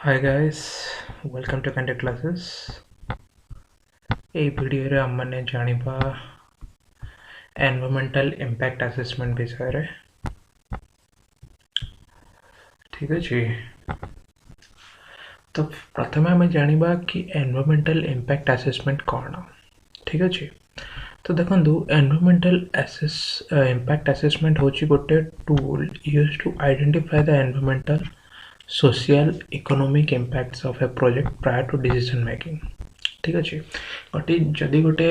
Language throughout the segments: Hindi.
Hi guys, welcome to Content Classes. এই ভিডিওରେ ଆମମାନେ ଜାଣିବା environmental impact assessment ବିଷୟରେ। ଠିକ ଅଛି। ତ ପ୍ରଥମେ ଆମେ ଜାଣିବା କି environmental impact assessment କ'ଣ। ଠିକ ଅଛି। ତ ଦେଖନ୍ତୁ environmental impact assessment ହେଉଛି ଗୋଟେ tool used to identify the environmental, social, economic impacts of a project prior to decision making। ठीक अच्छे गोटे जदि गोटे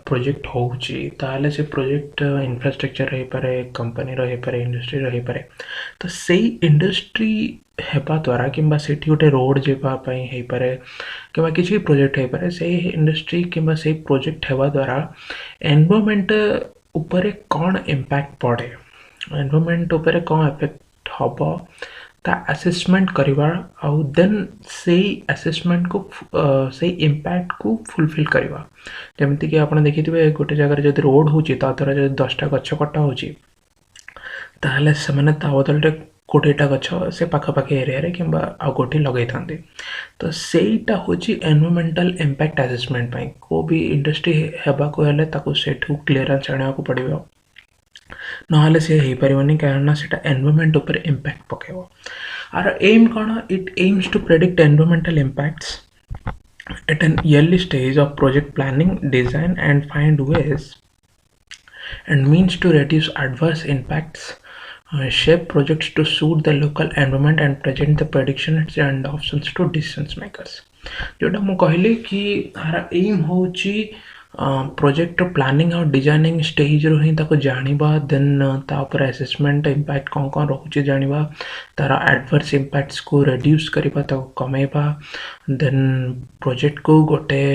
प्रोजेक्ट होउची ताले से प्रोजेक्ट इंफ्रास्ट्रक्चर रही पारे कंपनी रही पारे इंडस्ट्री रही पारे तो सेई इंडस्ट्री हेबा द्वारा किंबा सेठी गोटे रोड जेबा पई हे पारे किंबा किछि प्रोजेक्ट हे पारे सेई इंडस्ट्री किंबा सेई प्रोजेक्ट हेबा द्वारा एनवायरनमेंट ऊपर कौन इंपैक्ट पड़े एनवायरनमेंट ऊपर कौन इफेक्ट हबो ता असेसमेंट करिवा आउ देन सेई असेसमेंट को सेई इंपैक्ट को फुलफिल करिवा जेमति कि आपण देखिथिबे गोटे जगह रे जदि रोड होची ता तरा जदि 10 टा गछ कटा होची ताले से माने ता बदल रे 20 टा गछ से पाखा पाखे एरिया रे किंबा आ गोटी लगै थांती तो सेईटा होची एनवायरमेंटल इंपैक्ट असेसमेंट पई को भी इंडस्ट्री हेबा को हेले ताको सेठू क्लियरेंस आनिया को पड़िबो नहले से हे परिवनी कारण सेटा एनवायरनमेंट ऊपर इंपैक्ट पकेबो आर एम कोन it aims to predict environmental impacts at an early stage of project planning design and find ways and means to reduce adverse impacts, shape projects to suit the local environment and present the predictions and options to decision makers जोटा मु कहली कि तार एम होची प्रोजेक्ट प्लानिंग और डिजाइनिंग स्टेज रो ही ताको जानिबा देन ता ऊपर असेसमेंट इंपैक्ट कोन कोन रहउची जानिबा तार एडवर्स इंपैक्ट्स को रिड्यूस करिबा ताको कमेबा देन प्रोजेक्ट को गोटे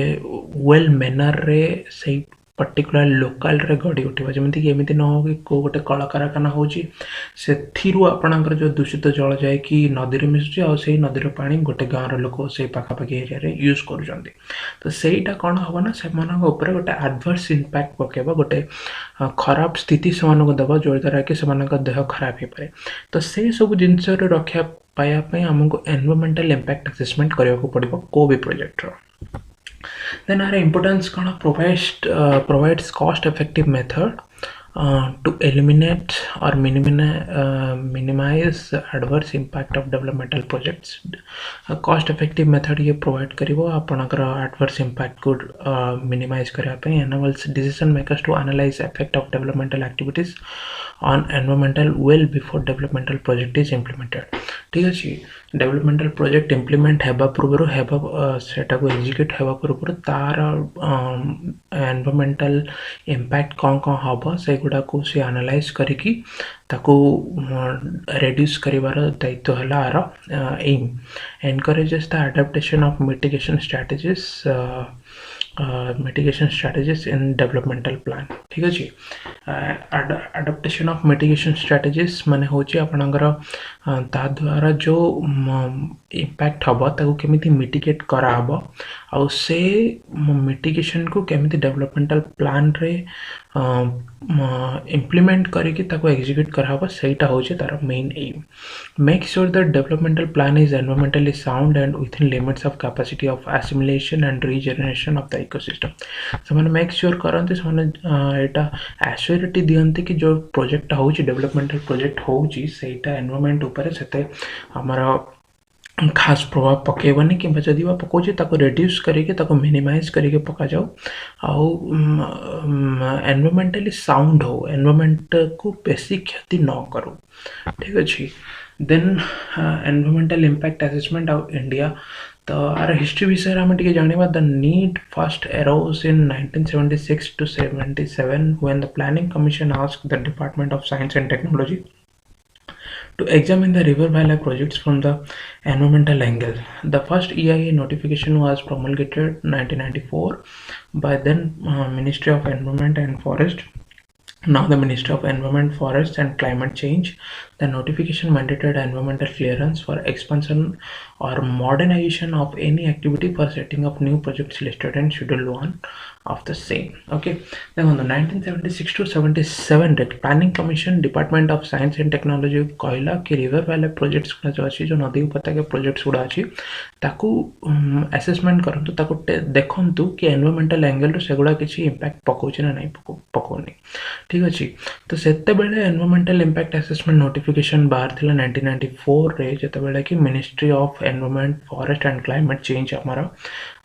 वेल मैनर रे सही पर्टिकुलर लोकल रे गडी उठिबा जेमति कि एमिति न हो कि को गोटे कला कारखाना होची से थिरु आपणकर जो दूषित जल जाय कि नदी रे मिसुची आ सेही नदी रो पानी गोटे गांव रो लोक से पाखा पाखी एरिया रे यूज करूचंती तो सेहीटा कोन हबो ना से मानक ऊपर गोटे एडवर्स इंपैक्ट पकेबा गोटे खराब स्थिति से मानक दबा जो द्वारा कि से मानक देह खराब हे पारे तो से सब जिंस रे रक्षा पाया पई हमको एनवायरमेंटल इंपैक्ट असेसमेंट करिया को पड़िबो को भी प्रोजेक्ट रो then our importance kind of provides cost effective method to eliminate or minimize adverse impact of developmental projects a cost effective method ये provide करिवो आपनकर adverse impact को minimize करिया पे enables decision makers to analyze effect of developmental activities on environmental well before developmental project is implemented ठीक अछि डेवलपमेंटल प्रोजेक्ट इंप्लीमेंट हेबा पूर्व हेबा सेटा को एग्जीक्यूट हेबा पूर्व तार एनवायरमेंटल इंपैक्ट कोन कोन हबो से गुडा को से एनालाइज करिकि ताको रिड्यूस करिवार दायित्व हला आर एम encourages the adaptation of mitigation strategies in developmental plan ठीक अछि adaptation of mitigation strategies माने होची आपनकर ता द्वारा जो इंपैक्ट हबो ताको केमिति मिटिगेट करा हबो आ से मिटिगेशन को केमिति डेवलपमेंटल प्लान रे इंप्लीमेंट करिकि ताको एग्जीक्यूट करा हबो सेटा होची तार main M make sure that developmental plan is environmentally sound and within limits of capacity of assimilation and regeneration of the ecosystem समान मेक श्योर करंते समान एटा एश्योरिटी दियंते कि जो प्रोजेक्ट होची डेवलपमेंटल प्रोजेक्ट होची सेटा एनवायरमेंट ऊपर सेते हमारा खास प्रभाव पकेबनी कि जदि पकाउछे ताको रिड्यूस करके ताको मिनिमाइज करके पका जाओ आउ एनवायरमेंटली साउंड हो एनवायरमेंट को बेसी क्षति न करो ठीक अछि then environmental impact assessment of India तो आर हिस्ट्री विषय हम टिके जानिबा the need first arose in 1976 to 77 when the planning commission asked the department of science and technology to examine the river valley projects from the environmental angle. The first EIA notification was promulgated 1994 by then Ministry of Environment and Forest, now the Ministry of Environment, Forests and Climate Change. The notification mandated environmental clearance for expansion or modernization of any activity for setting up new projects listed in schedule 1 of the same. Okay, then on the 1976 to 77 रे planning commission department of science and technology कहला कि रिवर वैली प्रोजेक्ट्स जो अच्छी जो नदी उपत्यका प्रोजेक्ट्स गुड़ा अच्छी ताकू असेसमेंट करंतु ताकू देखंतु कि एनवायरमेंटल एंगल रो सेगुड़ा किछि इंपैक्ट पकोछि ना नहीं पकोनी ठीक अछि तो सेते बेले एनवायरमेंटल इंपैक्ट असेसमेंट नोटिफिकेशन बाहर थिला 1994 रे जते बेले कि ministry of environment forest and climate change हमारा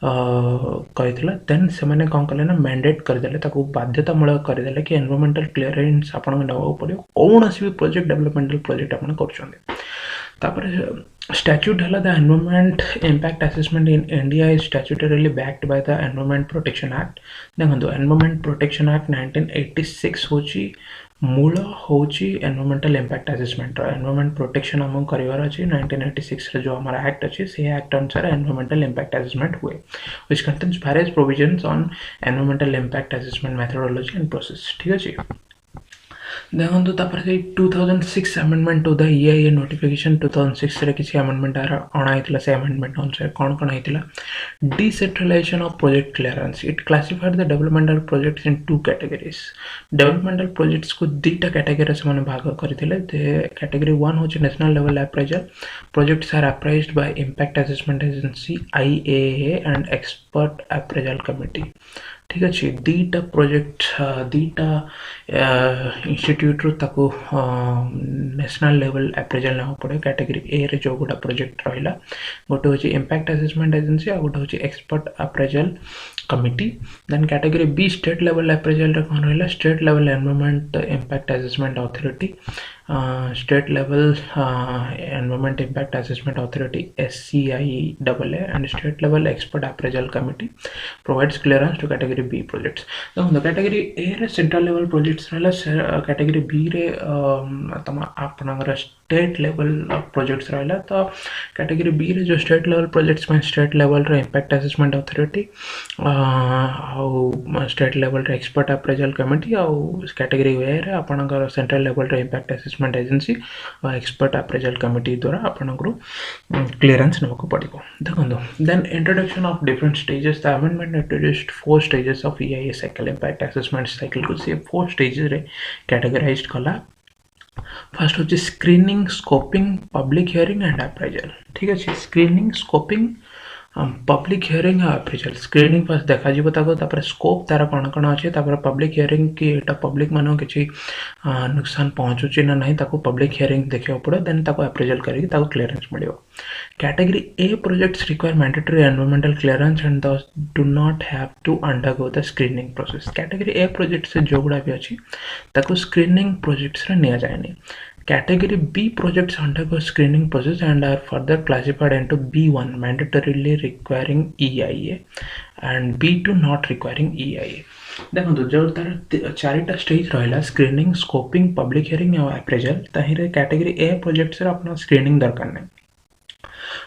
कहिथिला देन से माने कोन कले ना मैंडेट कर देले ताकू बाध्यतामूलक कर देले कि एनवायरमेंटल क्लियरेंस आपन नबाउ पड़ियो कोनोसी भी प्रोजेक्ट डेवलपमेंटल प्रोजेक्ट आपन करछन्ते तापर statute hela the environment impact assessment in India is statutorily backed by the Environment Protection Act देखो Environment Protection Act 1986 होची मूल होची environmental impact assessment environment protection हम करिवार अछि 1986 रे जो हमारा एक्ट अछि से एक्ट अनुसार एनवायरमेंटल इंपैक्ट असेसमेंट हुए which contains various provisions on environmental impact assessment methodology and process ठीक अछि देखो 2006 amendment to the EIA notification 2006 रे किसी अमेंडमेंट अणा हेतिला से अमेंडमेंट अनुसार कोन कोन हेतिला decentralization of project clearance it classified the developmental projects in two categories developmental projects को दुईटा कैटेगरी से माने भाग करथिले कैटेगरी 1 होची national level appraisal projects are appraised by impact assessment agency IAA and expert appraisal committee ठीक अच्छे दीटा प्रोजेक्ट दीटा इंस्टीट्यूट रू ताको नेशनल लेवल अप्रेजल ना पड़े कैटेगरी ए रे जो गोटा प्रोजेक्ट रहिला गोटे होची इंपैक्ट असेसमेंट एजेंसी आ गोटे होची expert appraisal committee then category B state level appraisal रे कोन रहिला state level environment impact assessment authority state level environment impact assessment authority SCIAA and state level expert appraisal committee provides clearance to category B projects the category A रे central level projects रहला category B रे तमा आपनगर state level projects रहला तो category B रे जो state level projects में state level रे impact assessment authority state level रे expert appraisal committee category A रे आपनगर central level रे impact assessment एजेंसी और एक्सपर्ट अप्रेजल कमिटी द्वारा आपनको क्लियरेंस नबको पड़िबो देखो then introduction of different stages the amendment introduced 4 stages of EIA cycle impact assessment cycle को से 4 स्टेजेस रे कैटेगराइज्ड कला फर्स्ट होची screening scoping public hearing and appraisal ठीक है screening scoping public hearing appraisal screening first देखा जीवो ताको तापर स्कोप तार कोन कोन अछि तापर पब्लिक हियरिंग कि एटा पब्लिक मानो किछि नुकसान पहुंचुछि ना नहीं ताको पब्लिक हियरिंग देखियो पड़े देन ताको अप्रेजल करी ताको क्लियरेंस मिलियो category A projects require mandatory environmental clearance and these do not have to undergo the screening process category A project से जो गुडा भी अछि ताको स्क्रीनिंग प्रोजेक्ट्स रे निया जायनी Category B projects undergo screening process and are further classified into B1 mandatorily requiring EIA and B2 not requiring EIA. देखो जो तार चारिटा स्टेज रहा स्क्रीनिंग स्कोपिंग पब्लिक हियरिंग और अप्रेजल ताहिरे कैटेगरी ए प्रोजेक्ट्स रे अपना स्क्रीनिंग दरकार नहीं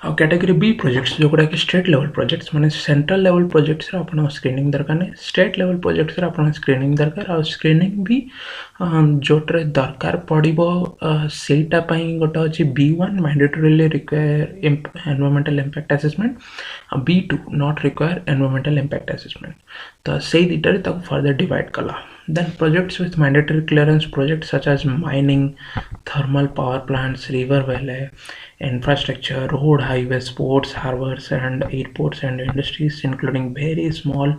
और कैटेगरी बी प्रोजेक्ट्स जो गुड़ा कि स्टेट लेवल प्रोजेक्ट्स माने सेंट्रल लेवल प्रोजेक्ट्स रे अपना स्क्रीनिंग दरकार नहीं स्टेट लेवल प्रोजेक्ट्स रे अपना स्क्रीनिंग दरकार और स्क्रीनिंग भी जोट्रे दरकार पड़िबो सेटा पई गोटा अछि B1 mandatorily require environmental impact assessment B2 not require environmental impact assessment तो सेई दिटा रे तक फर्दर डिवाइड कला then projects with mandatory clearance projects such as mining thermal power plants river valley infrastructure road highways ports harbors and airports and industries including very small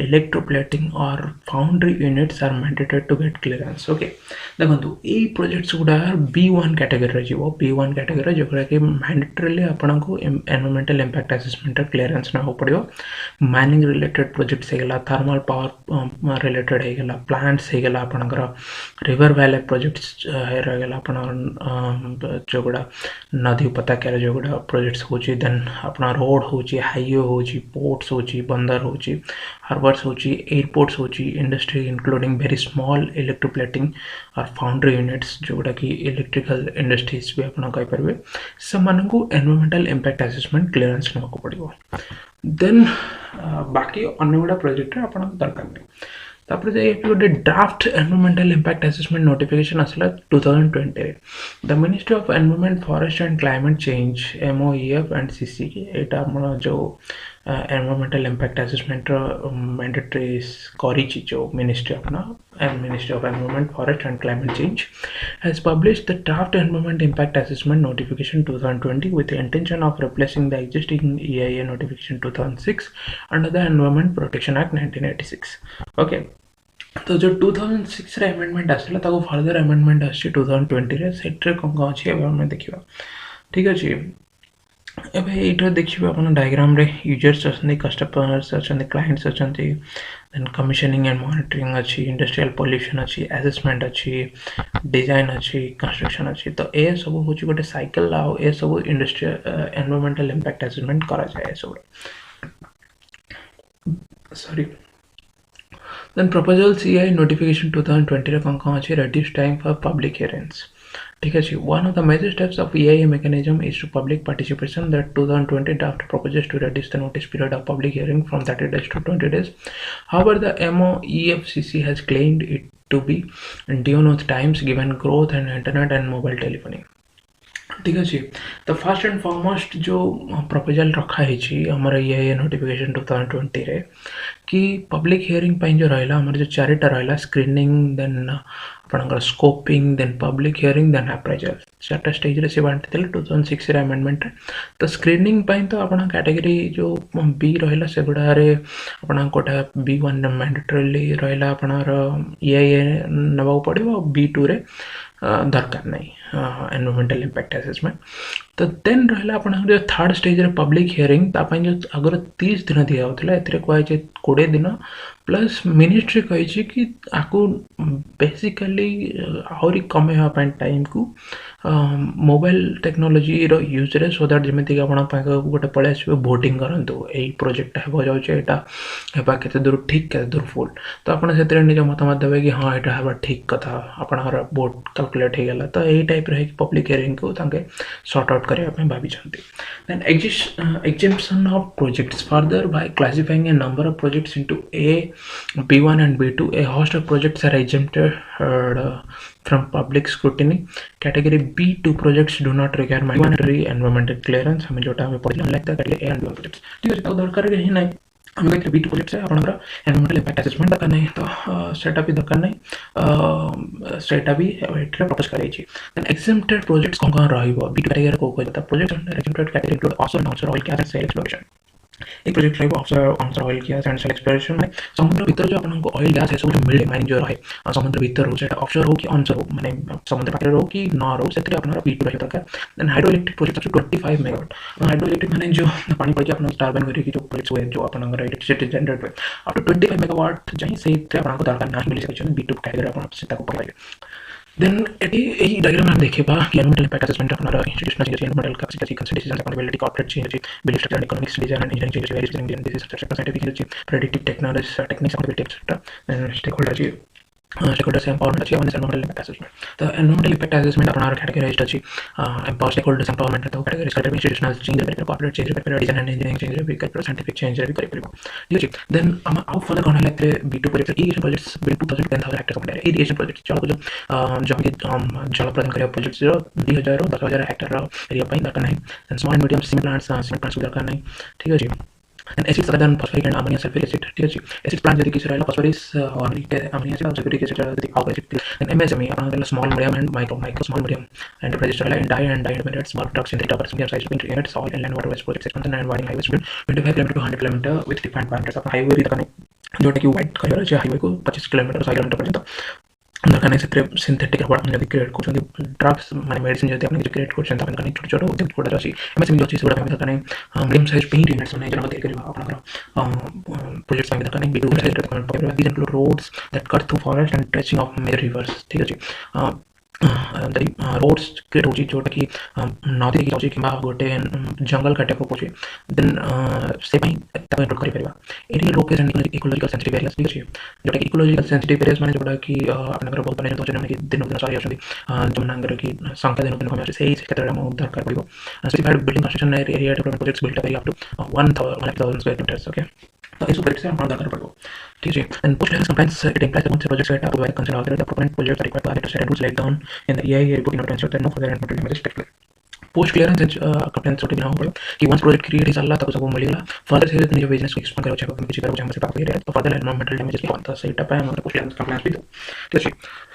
electroplating or foundry units are mandated to get clearance okay देखो ए प्रोजेक्ट्स गुड़ा B1 कैटेगरी रे जीवो B1 कैटेगरी जोकरा कि मैंडेटरीली आपन को एनवायरमेंटल इंपैक्ट असेसमेंट क्लियरेंस ना हो पड़ियो माइनिंग रिलेटेड प्रोजेक्ट्स हे गेला थर्मल पावर रिलेटेड हे गेला प्लांट्स हे गेला आपनकर रिवर वैली प्रोजेक्ट्स हे रह गेला आपन जो गुड़ा नदी उपत्यका जो गुड़ा प्रोजेक्ट्स होची देन अपना रोड होची हाईवे होची पोर्ट्स होची बंदर होची हार्बर्स होची एयरपोर्ट्स होची industry including very small electroplating और फाउंड्री यूनिट्स जो गुड़ा कि इलेक्ट्रिकल इंडस्ट्रीज भी अपना कहि परबे से मानकु एनवायरमेंटल इंपैक्ट असेसमेंट क्लियरेंस नको पड़िबो देन बाकी अन्य गुड़ा प्रोजेक्ट रे अपना दरकार नहीं तापर जे गोटे draft environmental impact assessment notification आसला 2020 रे the ministry of environment forest and climate change MOEF and CC एटा हमर जो एनवायरमेंटल इम्पैक्ट असेसमेंट मैंडेटरी करिछि जो मिनिस्ट्री अपना and Ministry of Environment, Forest and Climate Change has published the draft Environment Impact Assessment Notification 2020 with the intention of replacing the existing EIA Notification 2006 under the Environment Protection Act 1986. Okay. तो जो 2006 रे अमेंडमेंट आसला ताको फर्दर अमेंडमेंट आछि 2020 रे सेट रे कोन अछि अब हम देखिबा ठीक अछि एबे एटा देखिबा अपन डायग्राम रे यूजर्स अछन कस्टमर्स अछन क्लाइंट्स अछन देन कमिशनिंग एंड मॉनिटरिंग अछि इंडस्ट्रियल पोल्यूशन अछि असेसमेंट अछि डिजाइन अछि कंस्ट्रक्शन अछि तो ए सब होछि गोटे साइकिल आ ए सब इंडस्ट्रियल एनवायरमेंटल इंपैक्ट असेसमेंट करा जाय सब sorry then proposal CI notification 2020 रे कोन अछि reduce time for public hearings ठीक है जी one of the major steps of EIA mechanism is to public participation that 2020 draft proposes to reduce the notice period of public hearing from 30 days to 20 days however the MOEFCC has claimed it to be due with times given growth and internet and mobile telephony ठीक है तो फर्स्ट एंड फॉरमोस्ट जो प्रपोजल रखा है हमारा ये नोटिफिकेशन 2020 रे कि पब्लिक हियरिंग पे जो रहला हमर जो चारिटा रहला स्क्रीनिंग देन आपनकर scoping then public hearing then appraisal चारटा स्टेज रे से बांटि देले 2006 रे अमेंडमेंट तो स्क्रीनिंग पे तो आपन कैटेगरी जो बी रहला से गुडा रे आपन कोटा B1 मैंडेटरीली रहला आपनर ये नबा पड़िबो B2 रे दरकार नहीं एनवायरमेंटल इम्पैक्ट असेसमेंट तो देन रहला आपन जो थर्ड स्टेज रे पब्लिक हियरिंग तापन जो अगर 30 दिन दिया होतला एतरे कोइ जे 20 दिन प्लस मिनिस्ट्री कहि कि आकु बेसिकली आउरी कमे हा पन टाइम को मोबाइल टेक्नोलॉजी रो यूज रे सो दैट जेमेति कि आपन पाक गोटे पळे आसीबे वोटिंग करंतु एई प्रोजेक्ट हेबो जाउचे एटा हेबा केते दूर ठीक केते दूर फुल तो आपन सेतरे निज मतामत देबे कि हां एटा हेबा ठीक कथा आपनर वोट कैलकुलेट हे गेला तो एई टाइप रे पब्लिक हियरिंग को तांके सॉर्ट आउट करिया पे भाबी छथि then exemption of projects further by classifying a number of projects into A, B1 and B2 a host of projects are exempted from public scrutiny category B2 projects do not require mandatory environmental clearance हमें जोटा हमें पढ़ना लगता है category A and B1 projects ठीक है तो दरकार ही नहीं हमें कहते B2 प्रोजेक्ट्स है आपनकर एनवायरमेंटल इंपैक्ट असेसमेंट दरकार नहीं तो सेटअप भी दरकार नहीं सेटअप भी एटा प्रपोज करै छी देन एक्सेम्प्टेड प्रोजेक्ट्स कोन कोन रहइबो B2 कैटेगरी को कहता project under exempted category include offshore onshore oil gas and shale exploration एक प्रोजेक्ट रहइबो offshore oil gas and shale exploration में समुद्र भीतर जो आपनको ऑयल गैस है सब जो मिले माइनिंग जो रहे समुद्र भीतर हो सेटा ऑफशोर हो कि ऑनशोर हो माने समुद्र पाखरे हो कि नॉर हो सेतरे आपनर B2 रहे दरकार then hydroelectric project up to 25 megawatt hydroelectric माने जो पानी पड़ के आपन टरबाइन करी कि जो प्रोजेक्ट्स हुए जो आपनकर इलेक्ट्रिसिटी जनरेट हुए अप टू 25 मेगावाट जाई से आपनको दरकार नाही मिले सकै B2 कैटेगरी आपन सेटा को पकड़िए देन एही डायग्राम हम देखेबा कि एनवायरमेंटल इंपैक्ट असेसमेंट अपना institutional change environmental capacity consideration accountability corporate change belief structure economics design and engineering change various design this is scientific predictive technology techniques accountability etcetera then stakeholder stakeholders empowerment अछि environmental impact assessment तो environmental impact assessment अपना कैटेगराइज्ड अछि empower stakeholders empowerment तो कैटेगरी करबे इंस्टीट्यूशनल चेंज रे कॉर्पोरेट चेंज रे डिजाइन एंड इंजीनियरिंग चेंज रे करबे साइंटिफिक चेंज रे करबे ठीक अछि देन हम आउट फॉर द कोन लेते B2 project irrigation projects bill 2010,000 Hector company irrigation project चलो जो कि जल प्रदान करे प्रोजेक्ट्स 2000 10,000 हेक्टर एरिया पई दरकार नहीं then small medium cement plants दरकार नहीं ठीक अछि and acids other than phosphoric and ammonia sulfuric acid ठीक है acid plant यदि किसी रहला phosphorus और ammonia acid और sulfuric acid यदि आउट acid then MSME अपना रहला small medium and micro small medium enterprises रहला in die intermediate small trucks in 3 medium size between units soil and land water waste projects expansion and widening highways between 25 km to 100 km with defined parameters अपना हाईवे भी तकने जोटा कि वाइड करियर छै हाईवे को 25 km 100 km पर्यंत दरकार नहीं से सिंथेटिक रबर हम जब क्रिएट करछन ड्रग्स माने मेडिसिन जति अपन क्रिएट करछन अपन कने छोट छोट उद्योग छोटा अछि एमएसएमई जो चीज बड़ा दरकार नहीं मीडियम साइज पेंट यूनिट्स ने जना तय करबा अपन प्रोजेक्ट्स में दरकार नहीं B2 साइज रिक्वायरमेंट पर these include roads that cut through forest and dredging of major rivers ठीक अछि तरी रोड्स क्रिएट होची जोटा कि नदी की होची किबा गोटे जंगल काटे को पोची देन से पई तक इंक्लूड करि परिबा एरिया लोकेस एंड इकोलॉजिकल सेंसिटिव एरियाज ठीक अछि जोटा कि इकोलॉजिकल सेंसिटिव एरियाज माने जोटा कि आपनकर बहुत बने तो जने कि दिन दिन सारी आछन जमनांगर की संख्या दिन दिन कम आछे सेही क्षेत्र में उद्धार कर परिबो specified building construction area development projects built up up to 1000 square metres okay तो इस प्रोजेक्ट से हम दरकार पड़ो ठीक है and post clearance compliance it implies that once a project set up by the concerned authority, the proponent projects are required to adhere to set rules laid down in the EIA report in order to ensure that no further environmental damages take place. Post clearance complaint छोटे बिना पड़ो कि वंस प्रोजेक्ट क्रिएट हिसाब तक सबको मिलेगा फर्दर से निज बिजनेस को एक्सपांड करो चाहे किसी करो चाहे प्राप्त करे तो फर्दर एनवायरमेंटल डैमेजेस की कौन सा एटअप है मतलब पोस्ट क्लियरेंस कंप्लेंट भी दो ठीक है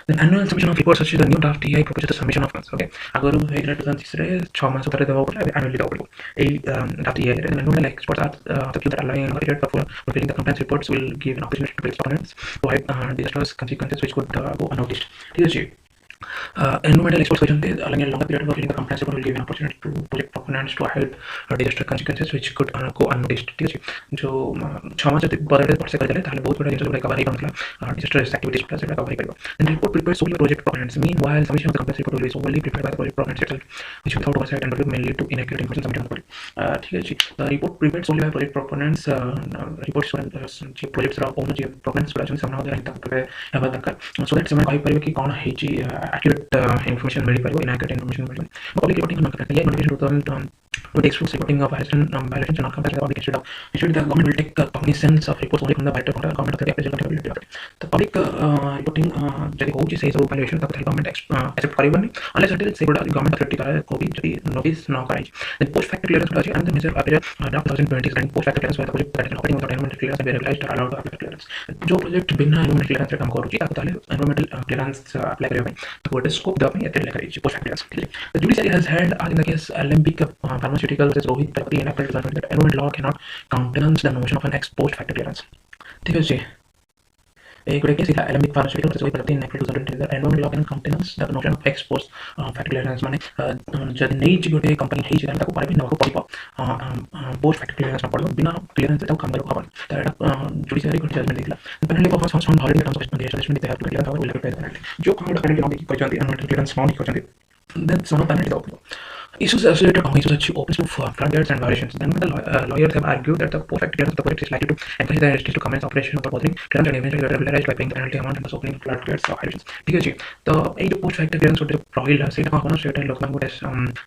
then annual submission of reports such as the new draft TI proposes the submission of okay अगर वो एक रिटर्न तीसरे 6 मास उतरे देवा पड़े annually देवा पड़े ए draft TI then annual experts are the few that allowing an period for fulfilling the compliance reports will give an opportunity to police opponents to hide disastrous consequences which could go unnoticed ठीक है environmental experts question they allowing a longer period for filling the compliance report will give an opportunity to project proponents to hide disaster consequences which could go unnoticed ठीक है जो 6 मास बदलते पड़ से कर देले ताले बहुत बड़ा जिनिस गुडा कवर मतलब disastrous activities plus सेटा कवर करिबो and report prepared solely by project proponents meanwhile submission of the compliance report will be solely prepared by the project proponents itself which without oversight and will lead to inaccurate information submitted on the body ठीक है the report prepared solely by project proponents reports जो projects रा ओनर जो proponents गुडा जो सामना होता है तक पे हेबा दरकार so that समय कहि परिबे कि कोन हेची accurate information मिल पारिबो inaccurate information मिल public reporting न करता है notification to exclude reporting of violations and not compared to the public issued the government will take cognizance of reports only from the vital government authority representative the public reporting जदि होची से सब violation तक government accept करिबनी unless until से government authority का को भी जदि notice न कराई then post factor clearance होता है and the measure appear draft 2020 and post factor clearance project that is operating without environmental clearance be realized are allowed to apply clearance जो प्रोजेक्ट बिना environmental clearance काम करूची ताको ताले environmental clearance apply करियो तो कोटे scope दवा में एते लेकर post factor clearance ठीक है the judiciary has held in the case Alembic pharmaceutical versus Rohit Pragati in April 2020 that environmental law cannot countenance the notion of an ex post factor clearance ठीक है जी एक केस था Alembic pharmaceutical versus Rohit Pragati in April 2020 that environmental law cannot countenance the notion of ex post factor clearance माने जदि नई गोटे कंपनी हेइ छै ताको पारे नवा पड़िबो पोस्ट फैक्टर क्लियरेंस पड़िबो बिना क्लियरेंस ताको काम करो हबन त एटा जुडिशियरी को जजमेंट देला penalty for first found holiday terms of judgement they have to clear will pay the penalty जो काम पेनल्टी न देखि कहजंती environmental clearance फाउंड कहजंती then some penalty दो issues associated with issues such opens to floodgates and violations. Then the lawyers have argued that the post factor clearance of the project is likely to encourage the industry to commence operation of the bothering clearance and eventually get regularized by paying the penalty amount and thus opening floodgates of violations. ठीक है जी तो ये जो post factor clearance होते हैं प्रोहिल से इतना होना स्टेट लोग मांगो टेस्ट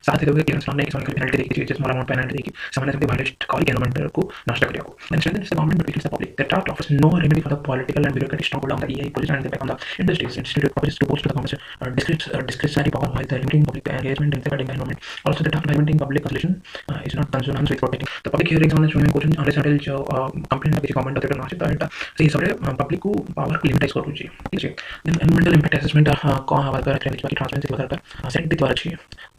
साथ ही तो क्लियरेंस लाने की समय पेनल्टी देखी जिस स्मॉल अमाउंट पेनल्टी देखी सामान्य से वायलेट कॉल एनवायरमेंट को नष्ट करियो and strengthens the government but the public. The draft offers no remedy for the political and bureaucratic struggle down the EI position and the impact on the industries. It proposes to post to the government discretionary power while the limiting public engagement in safeguarding the environment. Also, the draft limiting public consultation is not concerned with protecting the public hearings on the Supreme Court unless until जो complaint किसी government authority ना आचे तो सही सबरे public को power को limitize करू जी ठीक है then environmental impact assessment कौन हवा कर क्रेडिट की transparency को करता सेट द्वारा छी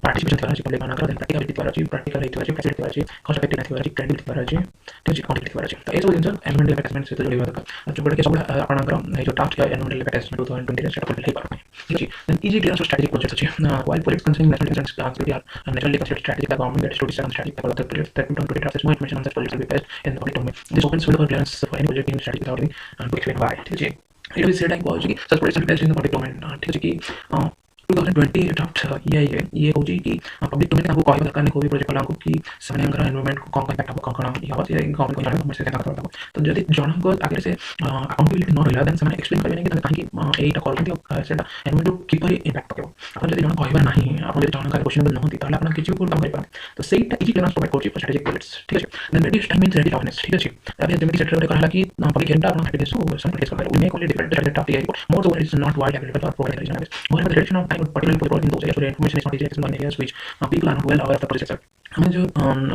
participation द्वारा छी public बना कर then practical द्वारा छी practical द्वारा छी facility द्वारा छी cost effectiveness द्वारा छी credibility द्वारा छी ठीक है quantity द्वारा छी तो ये सब जिन environmental impact assessment से तो जुड़ी हुआ था जो बड़े के सब आपनकर जो draft या environmental impact assessment 2020 से सेट कर पारने ठीक है then easy clearance for strategic projects अछि while projects concerning national defense security are naturally considered strategic the government gets to decide on strategic for other projects that don't draft more information on such projects will be placed in the public domain this opens field for clearance for any project in strategic without any to explain why ठीक है it will say like बहुत जी such projects will be placed in the public domain ठीक है कि 2020 ड्राफ्ट ये हो जी कि पब्लिक डोमेन को कहबा दरकार को भी प्रोजेक्ट वाला को कि सामने अंगर एनवायरनमेंट को कौन इम्पैक्ट हो कौन ये बात ये गवर्नमेंट को जाने को मैसेज करता था तो जदि जन को आगे से अकाउंटेबिलिटी न रहला देन सामने एक्सप्लेन करबे कि काहे एटा करबे सेटा एनवायरनमेंट किपरि इम्पैक्ट पकेबो अपन जदि जन कहबा नाही अपन जदि जन का क्वेश्चन न होती ताले अपन किछि को काम कर पाए तो सेटा इजी क्लियरेंस प्रोवाइड करछि फॉर स्ट्रेटेजिक प्रोजेक्ट्स ठीक है then ready time means ready awareness ठीक है अब जेमिति सेक्टर रे कहला कि पब्लिक हेल्थ अपन हैप्पीनेस को सम प्लेस कर we make only different data of the moreover is not wide available for provide more of the direction of time particularly for in those areas where information is not easily accessible in areas which people are not well aware of the process हमें जो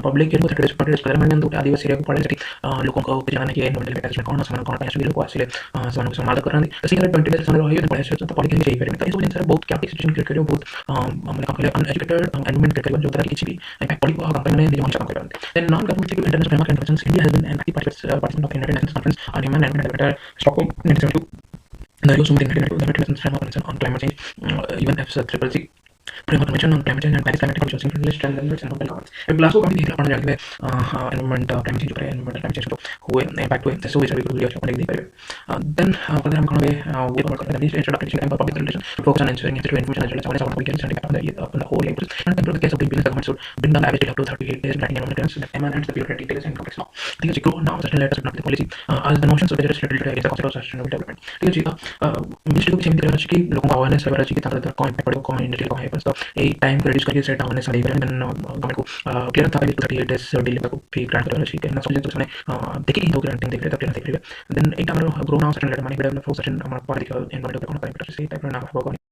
पब्लिक एरिया को थोड़े स्क्वायर में तो आदिवासी एरिया को पड़े सेठी लोगों को जाने के एनवायरमेंटल इम्पैक्ट कौन सामान कौन पैसे लोग आसिले सामान को समाधान करना तो सिंगल 20 डेज समय रही है पड़े तो पब्लिक एरिया चाहिए तो इस वजह से बहुत क्या सिचुएशन क्रिएट करियो बहुत मतलब कहले अनएजुकेटेड एनवायरमेंट क्रिएट करियो जो तरह की किसी भी इम्पैक्ट पड़ी को कंपनी ने नियम काम करते हैं then non government international framework conventions India has been an active participant of the United Nations Conference on Human and Environmental Stockholm 1972 the Rio Summit in 1992 the United Nations Framework Convention on Climate Change even FCCC Framework Convention on Climate Change and Paris Climate Accord which was strengthened and global governance in Glasgow कभी देखला अपन जानते हैं एनवायरमेंट क्लाइमेट चेंज पर एनवायरमेंटल क्लाइमेट चेंज तो हुए इम्पैक्ट हुए तो इस वीडियो को देख पाए देन फर्दर हम कौन वे वर्क करते हैं instead of teaching public relation to focus on ensuring access to information as well as awareness of public health and on the whole ecosystem and control the case of the business government should bring down the average up to 38 days granting environmental clearance that emanates the bureaucratic details and complex law ठीक है जी now certain letters of the policy as the notions of the related to the concept of sustainable development ठीक है जी मिनिस्ट्री को चेंज करना चाहिए कि लोगों को अवेयरनेस करना चाहिए कि ताकि कौन इम्पैक्ट पड़ेगा कौन इंडस्ट्री को है डिस्टेंस तो ए टाइम को रिड्यूस करके सेट होने सारी देन गवर्नमेंट को क्लियर था पहले 38 डेज डिले को फ्री ग्रांट करने छी के ना सब तो माने देखि तो ग्रांटिंग देख रहे तब देख रहे देन एटा हमर ग्रो नाउ सेटल माने बेडा फ्लो सेशन हमर पर एनवायरमेंट को कोन टाइम से टाइप ना